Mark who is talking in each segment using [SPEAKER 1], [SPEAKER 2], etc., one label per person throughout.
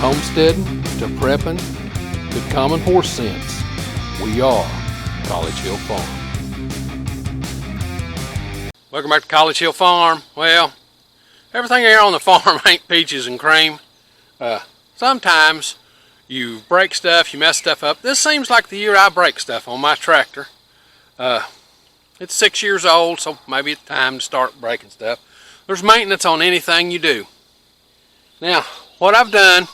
[SPEAKER 1] homesteading to prepping to common horse sense, we are College Hill Farm. Welcome back to College Hill Farm. Well, everything here on the farm ain't peaches and cream. Sometimes you break stuff, you mess stuff up. This seems like the year I break stuff on my tractor. It's 6 years old, so maybe it's time to start breaking stuff. There's maintenance on anything you do. Now, what I've done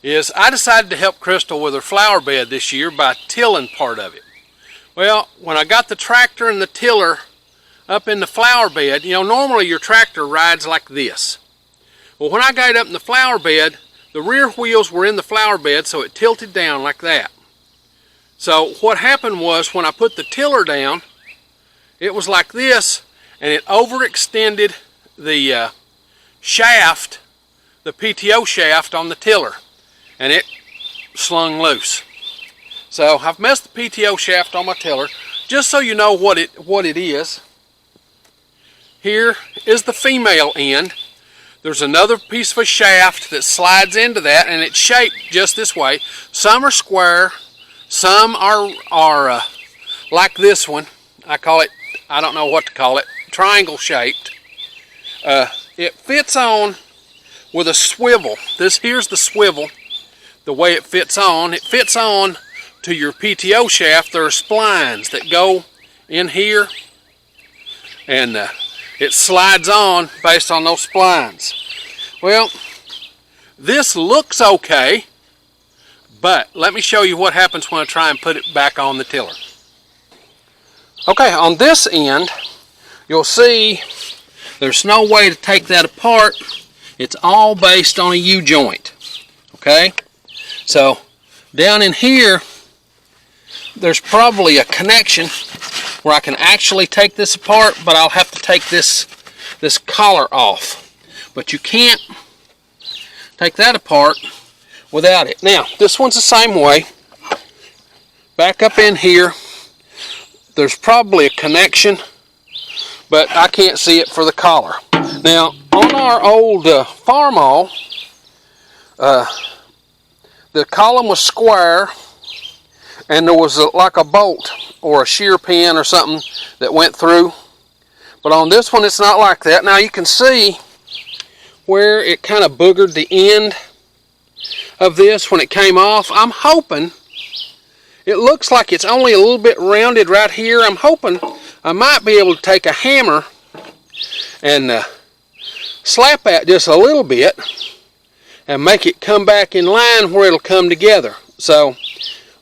[SPEAKER 1] is I decided to help Crystal with her flower bed this year by tilling part of it. Well, when I got the tractor and the tiller up in the flower bed, you know, normally your tractor rides like this. Well, when I got it up in the flower bed, the rear wheels were in the flower bed, so it tilted down like that. So what happened was when I put the tiller down, it was like this, and it overextended the shaft, the PTO shaft on the tiller, and it slung loose. So I've messed the PTO shaft on my tiller, just so you know what it is. Here is the female end. There's another piece of a shaft that slides into that, and it's shaped just this way. Some are square, some are like this one. I call it, I don't know what to call it, triangle shaped. It fits on with a swivel. Here's the swivel, the way it fits on. It fits on to your PTO shaft. There are splines that go in here, and it slides on based on those splines. Well, this looks okay, but let me show you what happens when I try and put it back on the tiller. Okay, on this end, you'll see there's no way to take that apart. It's all based on a U-joint, okay? So down in here, there's probably a connection where I can actually take this apart, but I'll have to take this collar off. But you can't take that apart without it. Now, this one's the same way. Back up in here, there's probably a connection, but I can't see it for the collar. Now, on our old Farmall, the column was square, and there was like a bolt or a shear pin or something that went through. But on this one, it's not like that. Now you can see where it kind of boogered the end of this when it came off. I'm hoping, it looks like it's only a little bit rounded right here. I'm hoping I might be able to take a hammer and slap that just a little bit and make it come back in line where it'll come together. So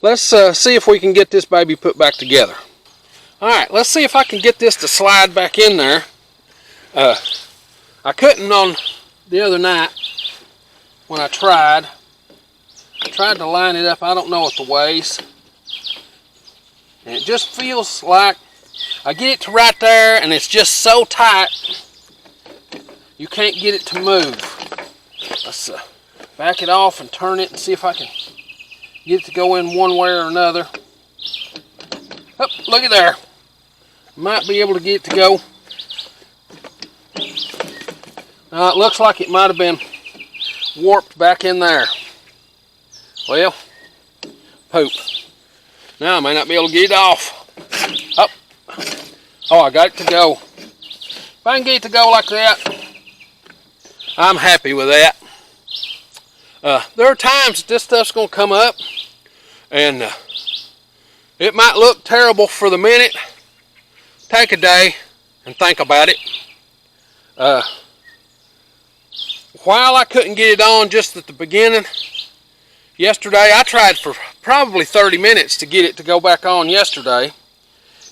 [SPEAKER 1] let's see if we can get this baby put back together. Alright, let's see if I can get this to slide back in there. I couldn't on the other night when I tried. I tried to line it up, I don't know what the weighs. And it just feels like I get it to right there and it's just so tight you can't get it to move. Let's back it off and turn it and see if I can get it to go in one way or another. Oh, look at there. Might be able to get it to go. It looks like it might have been warped back in there. Well, poop. Now I may not be able to get it off. Oh, I got it to go. If I can get it to go like that, I'm happy with that. There are times that this stuff's going to come up, and it might look terrible for the minute. Take a day and think about it. While I couldn't get it on just at the beginning, yesterday I tried for probably 30 minutes to get it to go back on yesterday.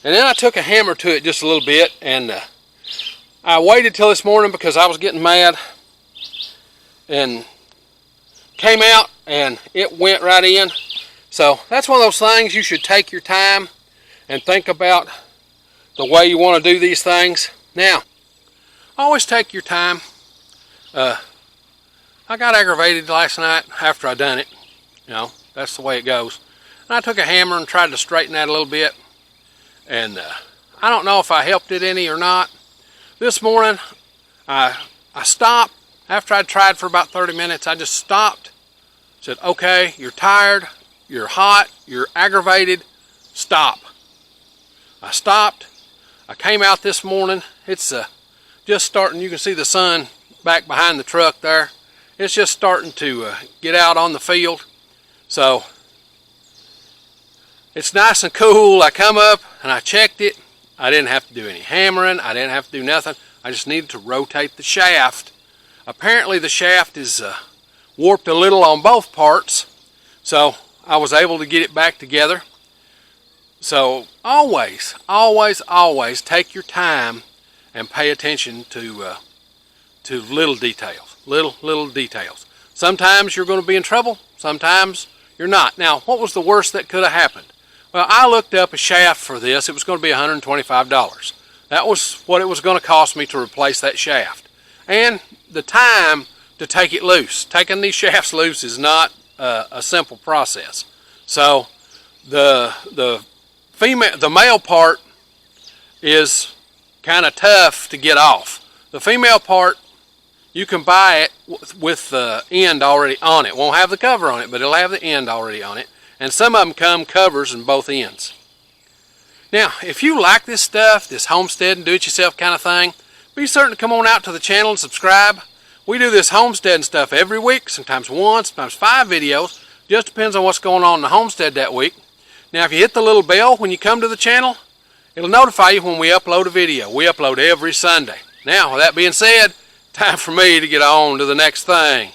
[SPEAKER 1] And then I took a hammer to it just a little bit, and I waited till this morning because I was getting mad, and came out and it went right in. So that's one of those things you should take your time and think about the way you want to do these things. Now, always take your time. I got aggravated last night after I done it. You know, that's the way it goes. And I took a hammer and tried to straighten that a little bit. And I don't know if I helped it any or not. This morning, I stopped. After I'd tried for about 30 minutes, I just stopped, Said, okay, you're tired, you're hot, you're aggravated, stop. I stopped. I came out this morning. It's just starting. You can see the sun back behind the truck there. It's just starting to get out on the field. So it's nice and cool. I come up and I checked it. I didn't have to do any hammering. I didn't have to do nothing. I just needed to rotate the shaft. Apparently the shaft is warped a little on both parts. So I was able to get it back together. So always, always, always take your time and pay attention to little details, little details. Sometimes you're going to be in trouble, sometimes you're not. Now, what was the worst that could have happened? Well, I looked up a shaft for this. It was going to be $125. That was what it was going to cost me to replace that shaft. And the time to take it loose. Taking these shafts loose is not a simple process. So the male part is kind of tough to get off. The female part, you can buy it with the end already on it. Won't have the cover on it, but it'll have the end already on it. And some of them come covers in both ends. Now, if you like this stuff, this homestead and do-it-yourself kind of thing, be certain to come on out to the channel and subscribe. We do this homestead stuff every week, sometimes 1, sometimes 5 videos. Just depends on what's going on in the homestead that week. Now, if you hit the little bell when you come to the channel, it'll notify you when we upload a video. We upload every Sunday. Now, with that being said, time for me to get on to the next thing.